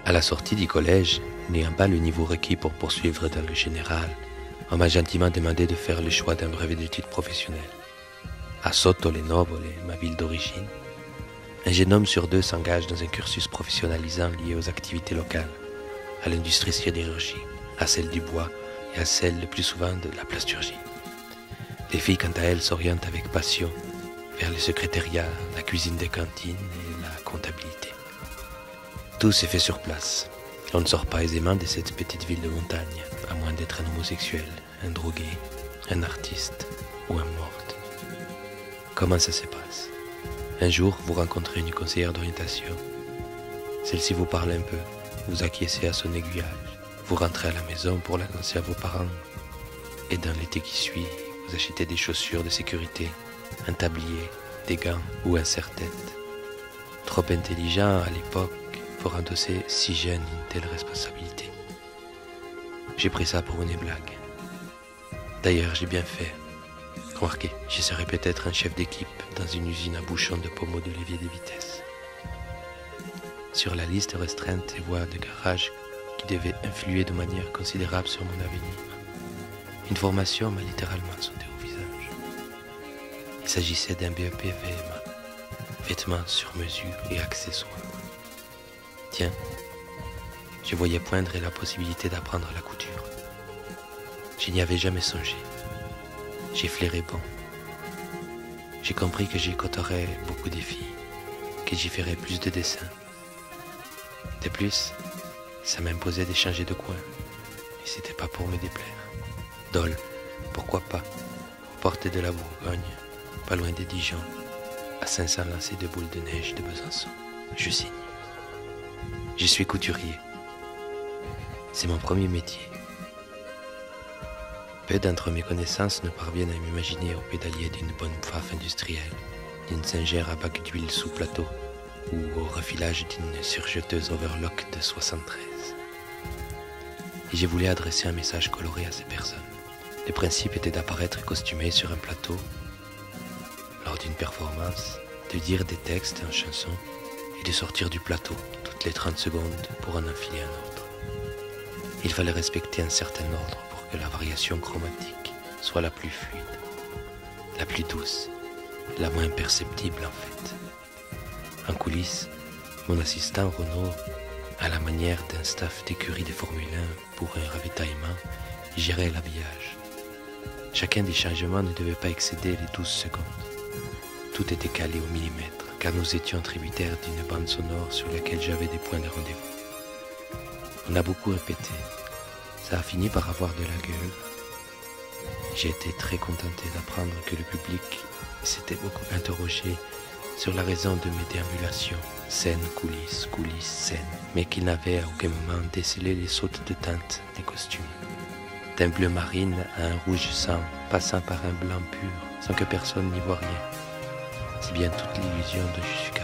À la sortie du collège, n'ayant pas le niveau requis pour poursuivre dans le général, on m'a gentiment demandé de faire le choix d'un brevet d'études professionnelles. À Soto le Novole, ma ville d'origine, un jeune homme sur deux s'engage dans un cursus professionnalisant lié aux activités locales, à l'industrie sidérurgie, à celle du bois et à celle le plus souvent de la plasturgie. Les filles, quant à elles, s'orientent avec passion vers le secrétariat, la cuisine des cantines et la comptabilité. Tout s'est fait sur place. On ne sort pas aisément de cette petite ville de montagne, à moins d'être un homosexuel, un drogué, un artiste ou un morte. Comment ça se passe? Un jour, vous rencontrez une conseillère d'orientation. Celle-ci vous parle un peu, vous acquiescez à son aiguillage, vous rentrez à la maison pour l'annoncer à vos parents. Et dans l'été qui suit, vous achetez des chaussures de sécurité, un tablier, des gants ou un serre-tête. Trop intelligent à l'époque pour endosser si jeune une telle responsabilité. J'ai pris ça pour une blague. D'ailleurs, j'ai bien fait. Remarquez, je serais peut-être un chef d'équipe dans une usine à bouchons de pommeaux de levier de vitesse. Sur la liste restreinte des voies de garage qui devaient influer de manière considérable sur mon avenir, une formation m'a littéralement sauté au visage. Il s'agissait d'un BEP VMA, vêtements sur mesure et accessoires. Tiens, je voyais poindre la possibilité d'apprendre la couture. Je n'y avais jamais songé. J'ai flairé bon. J'ai compris que j'y côtoierais beaucoup de filles, que j'y ferais plus de dessins. De plus, ça m'imposait de changer de coin, et c'était pas pour me déplaire. Dole, pourquoi pas, aux portes de la Bourgogne, pas loin de Dijon, à 500 lancers de boules de neige de Besançon. Je signe. Je suis couturier. C'est mon premier métier. Peu d'entre mes connaissances ne parviennent à m'imaginer au pédalier d'une bonne pfaffe industrielle, d'une singère à bac d'huile sous plateau ou au refilage d'une surjeteuse overlock de 73. Et j'ai voulu adresser un message coloré à ces personnes. Le principe était d'apparaître costumé sur un plateau lors d'une performance, de dire des textes en chanson et de sortir du plateau toutes les 30 secondes pour en enfiler un autre. Il fallait respecter un certain ordre pour que la variation chromatique soit la plus fluide, la plus douce, la moins perceptible en fait. En coulisses, mon assistant Renaud, à la manière d'un staff d'écurie de Formule 1 pour un ravitaillement, gérait l'habillage. Chacun des changements ne devait pas excéder les 12 secondes. Tout était calé au millimètre, car nous étions tributaires d'une bande sonore sur laquelle j'avais des points de rendez-vous. On a beaucoup répété. Ça a fini par avoir de la gueule. J'ai été très contenté d'apprendre que le public s'était beaucoup interrogé sur la raison de mes déambulations, scène, coulisses, coulisses, scène, mais qu'il n'avait à aucun moment décelé les sautes de teinte des costumes. D'un bleu marine à un rouge sang, passant par un blanc pur, sans que personne n'y voie rien. C'est bien toute l'illusion dont je suis capable.